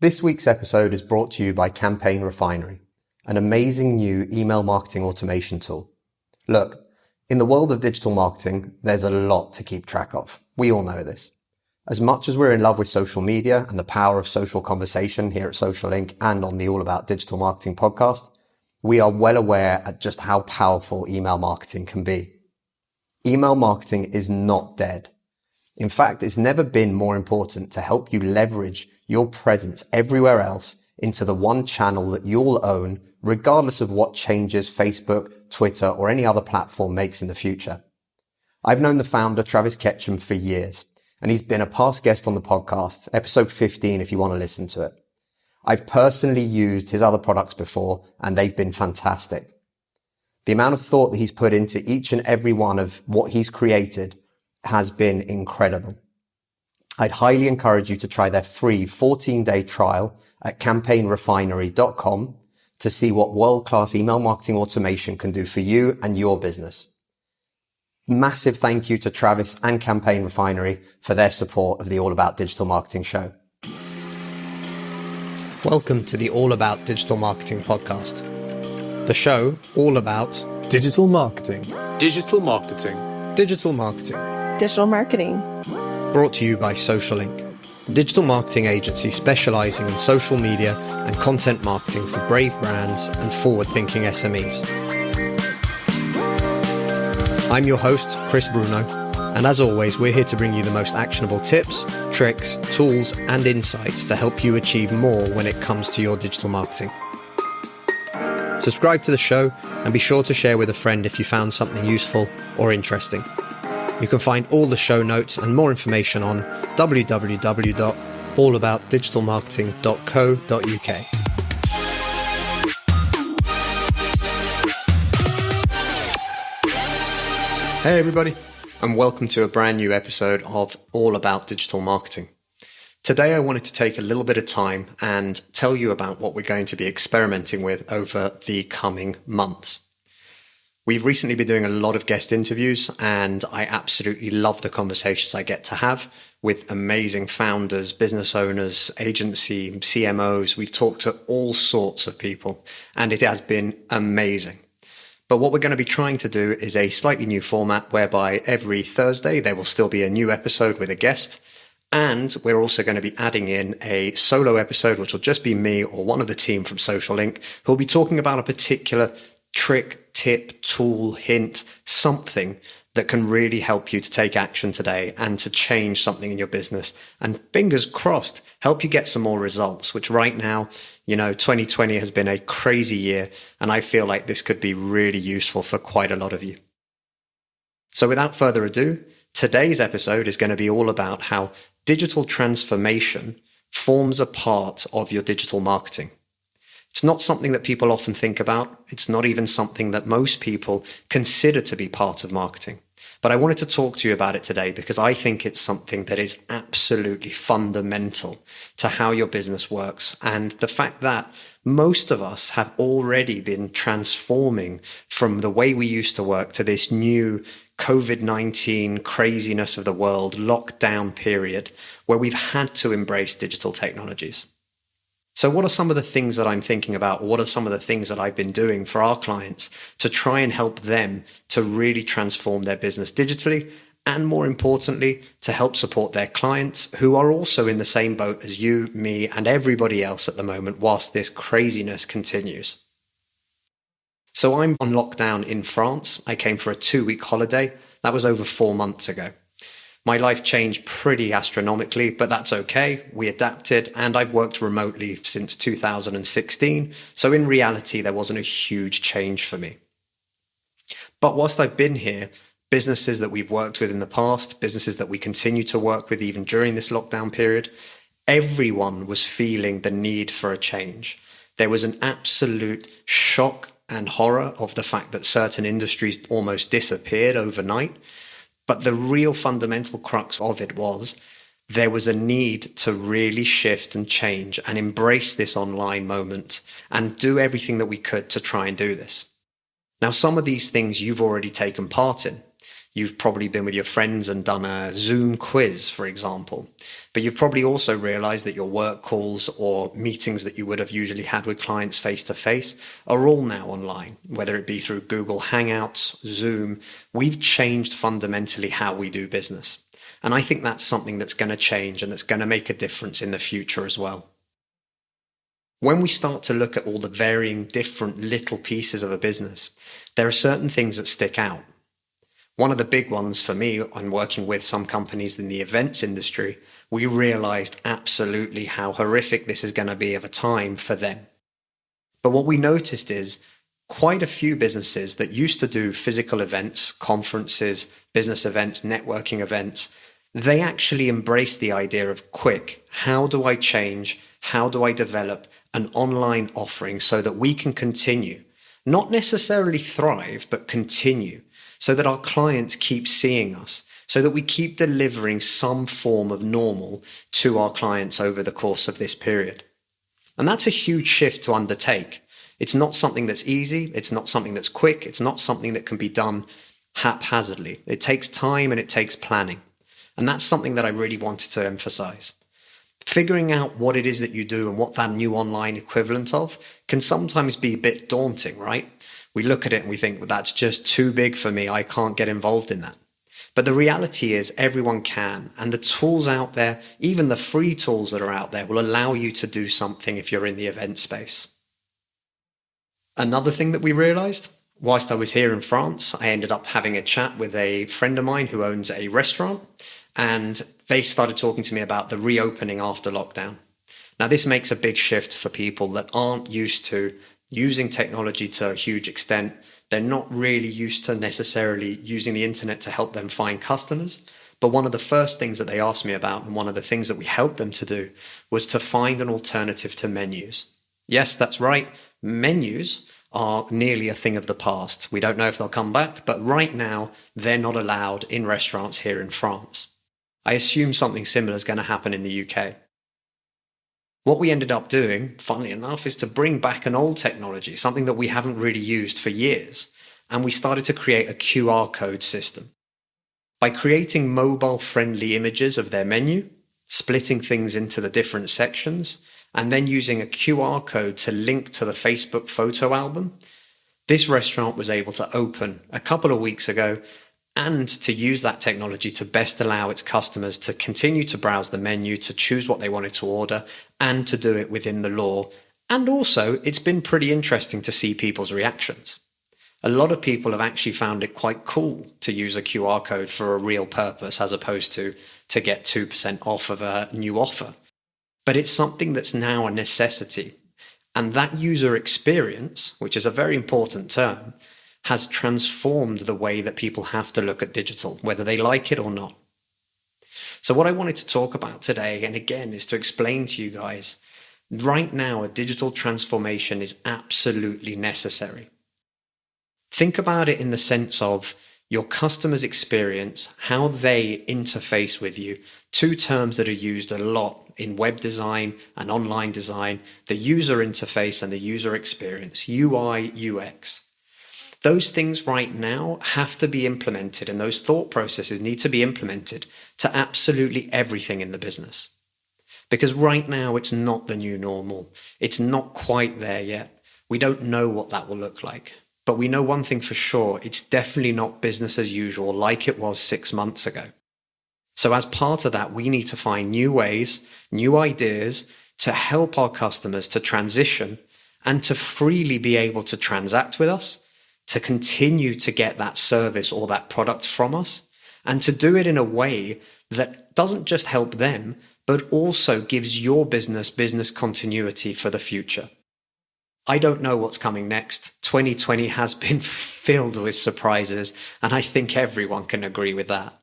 This week's episode is brought to you by Campaign Refinery, an amazing new email marketing automation tool. Look, in the world of digital marketing, there's a lot to keep track of. We all know this. As much as we're in love with social media and the power of social conversation here at Social Link and on the All About Digital Marketing podcast, we are well aware at just how powerful email marketing can be. Email marketing is not dead. In fact, it's never been more important to help you leverage your presence everywhere else into the one channel that you'll own, regardless of what changes Facebook, Twitter, or any other platform makes in the future. I've known the founder, Travis Ketchum, for years, and he's been a past guest on the podcast, episode 15 if you want to listen to it. I've personally used his other products before, and they've been fantastic. The amount of thought that he's put into each and every one of what he's created has been incredible. I'd highly encourage you to try their free 14-day trial at campaignrefinery.com to see what world-class email marketing automation can do for you and your business. Massive thank you to Travis and Campaign Refinery for their support of the All About Digital Marketing show. Welcome to the All About Digital Marketing podcast. The show all about digital marketing. Digital marketing. Digital marketing. Digital marketing. Brought to you by Social Link, a digital marketing agency specializing in social media and content marketing for brave brands and forward-thinking SMEs. I'm your host, Chris Bruno, and as always, we're here to bring you the most actionable tips, tricks, tools, and insights to help you achieve more when it comes to your digital marketing. Subscribe to the show and be sure to share with a friend if you found something useful or interesting. You can find all the show notes and more information on www.allaboutdigitalmarketing.co.uk. Hey everybody, and welcome to a brand new episode of All About Digital Marketing. Today I wanted to take a little bit of time and tell you about what we're going to be experimenting with over the coming months. We've recently been doing a lot of guest interviews, and I absolutely love the conversations I get to have with amazing founders, business owners, agency, CMOs. We've talked to all sorts of people, and it has been amazing. But what we're going to be trying to do is a slightly new format whereby every Thursday there will still be a new episode with a guest. And we're also going to be adding in a solo episode, which will just be me or one of the team from Social Link, who will be talking about a particular trick, tip, tool, hint, something that can really help you to take action today and to change something in your business. And fingers crossed, help you get some more results, which right now, 2020 has been a crazy year. And I feel like this could be really useful for quite a lot of you. So without further ado, today's episode is going to be all about how digital transformation forms a part of your digital marketing. It's not something that people often think about. It's not even something that most people consider to be part of marketing. But I wanted to talk to you about it today because I think it's something that is absolutely fundamental to how your business works. And the fact that most of us have already been transforming from the way we used to work to this new COVID-19 craziness of the world, lockdown period, where we've had to embrace digital technologies. So what are some of the things that I'm thinking about? What are some of the things that I've been doing for our clients to try and help them to really transform their business digitally? And more importantly, to help support their clients who are also in the same boat as you, me, and everybody else at the moment whilst this craziness continues. So I'm on lockdown in France. I came for a 2-week holiday. That was over 4 months ago. My life changed pretty astronomically, but that's okay. We adapted, and I've worked remotely since 2016. So in reality, there wasn't a huge change for me. But whilst I've been here, businesses that we've worked with in the past, businesses that we continue to work with even during this lockdown period, everyone was feeling the need for a change. There was an absolute shock and horror of the fact that certain industries almost disappeared overnight. But the real fundamental crux of it was there was a need to really shift and change and embrace this online moment and do everything that we could to try and do this. Now, some of these things you've already taken part in. You've probably been with your friends and done a Zoom quiz, for example. But you've probably also realized that your work calls or meetings that you would have usually had with clients face to face are all now online, whether it be through Google Hangouts, Zoom. We've changed fundamentally how we do business. And I think that's something that's going to change and that's going to make a difference in the future as well. When we start to look at all the varying different little pieces of a business, there are certain things that stick out. One of the big ones for me, on working with some companies in the events industry, we realized absolutely how horrific this is going to be of a time for them. But what we noticed is quite a few businesses that used to do physical events, conferences, business events, networking events, they actually embraced the idea of quick, how do I change? How do I develop an online offering so that we can continue, not necessarily thrive, but continue, so that our clients keep seeing us, so that we keep delivering some form of normal to our clients over the course of this period. And that's a huge shift to undertake. It's not something that's easy. It's not something that's quick. It's not something that can be done haphazardly. It takes time and it takes planning. And that's something that I really wanted to emphasize. Figuring out what it is that you do and what that new online equivalent of can sometimes be a bit daunting, right? We look at it and we think, well, that's just too big for me. I can't get involved in that. But the reality is everyone can. And the tools out there, even the free tools that are out there, will allow you to do something if you're in the event space. Another thing that we realized, whilst I was here in France, I ended up having a chat with a friend of mine who owns a restaurant. And they started talking to me about the reopening after lockdown. Now, this makes a big shift for people that aren't used to using technology to a huge extent. They're not really used to necessarily using the internet to help them find customers. But one of the first things that they asked me about, and one of the things that we helped them to do, was to find an alternative to menus. Yes, that's right. Menus are nearly a thing of the past. We don't know if they'll come back, but right now, they're not allowed in restaurants here in France. I assume something similar is going to happen in the UK. What we ended up doing, funnily enough, is to bring back an old technology, something that we haven't really used for years, and we started to create a QR code system. By creating mobile-friendly images of their menu, splitting things into the different sections, and then using a QR code to link to the Facebook photo album, this restaurant was able to open a couple of weeks ago and to use that technology to best allow its customers to continue to browse the menu, to choose what they wanted to order, and to do it within the law. And also, it's been pretty interesting to see people's reactions. A lot of people have actually found it quite cool to use a QR code for a real purpose as opposed to get 2% off of a new offer. But it's something that's now a necessity. And that user experience, which is a very important term, has transformed the way that people have to look at digital, whether they like it or not. So what I wanted to talk about today, and again, is to explain to you guys, right now, a digital transformation is absolutely necessary. Think about it in the sense of your customer's experience, how they interface with you, two terms that are used a lot in web design and online design, the user interface and the user experience, UI, UX. Those things right now have to be implemented, and those thought processes need to be implemented to absolutely everything in the business. Because right now it's not the new normal. It's not quite there yet. We don't know what that will look like. But we know one thing for sure, it's definitely not business as usual like it was 6 months ago. So as part of that, we need to find new ways, new ideas to help our customers to transition and to freely be able to transact with us, to continue to get that service or that product from us, and to do it in a way that doesn't just help them, but also gives your business continuity for the future. I don't know what's coming next. 2020 has been filled with surprises, and I think everyone can agree with that.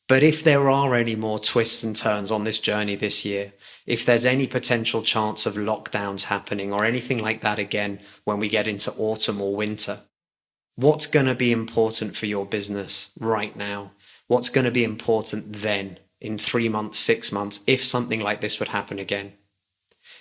But if there are any more twists and turns on this journey this year, if there's any potential chance of lockdowns happening or anything like that again when we get into autumn or winter, what's going to be important for your business right now? What's going to be important then in 3 months, 6 months, if something like this would happen again?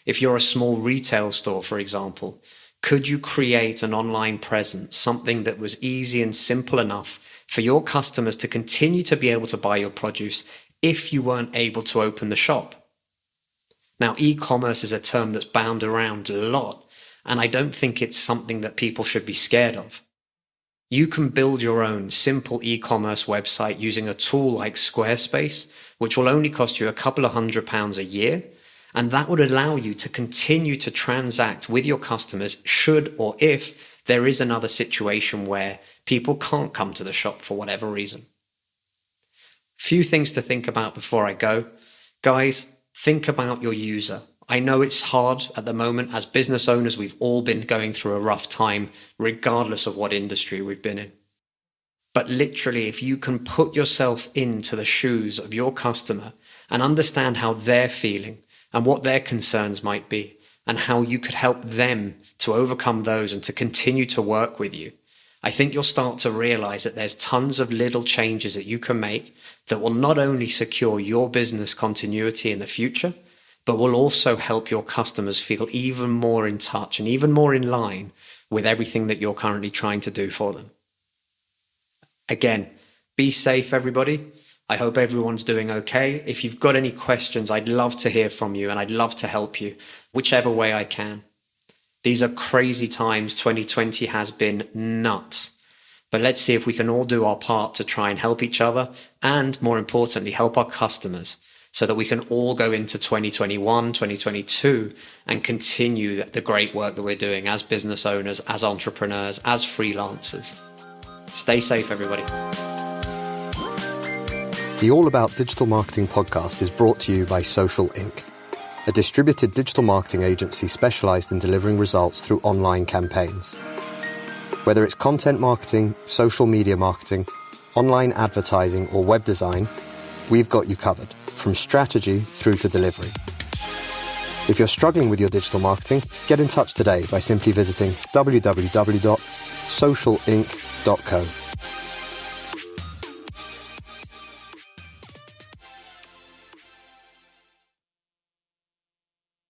If you're a small retail store, for example, could you create an online presence, something that was easy and simple enough for your customers to continue to be able to buy your produce if you weren't able to open the shop. Now, e-commerce is a term that's bound around a lot, and I don't think it's something that people should be scared of. You can build your own simple e-commerce website using a tool like Squarespace, which will only cost you a couple of £100 a year, and that would allow you to continue to transact with your customers should or if there is another situation where people can't come to the shop for whatever reason. Few things to think about before I go. Guys, think about your user. I know it's hard at the moment. As business owners, we've all been going through a rough time, regardless of what industry we've been in. But literally, if you can put yourself into the shoes of your customer and understand how they're feeling and what their concerns might be and how you could help them to overcome those and to continue to work with you, I think you'll start to realize that there's tons of little changes that you can make that will not only secure your business continuity in the future, but will also help your customers feel even more in touch and even more in line with everything that you're currently trying to do for them. Again, be safe, everybody. I hope everyone's doing okay. If you've got any questions, I'd love to hear from you and I'd love to help you, whichever way I can. These are crazy times. 2020 has been nuts. But let's see if we can all do our part to try and help each other and, more importantly, help our customers so that we can all go into 2021, 2022 and continue the great work that we're doing as business owners, as entrepreneurs, as freelancers. Stay safe, everybody. The All About Digital Marketing podcast is brought to you by Social Inc., a distributed digital marketing agency specialized in delivering results through online campaigns. Whether it's content marketing, social media marketing, online advertising, or web design, we've got you covered, from strategy through to delivery. If you're struggling with your digital marketing, get in touch today by simply visiting www.socialinc.co.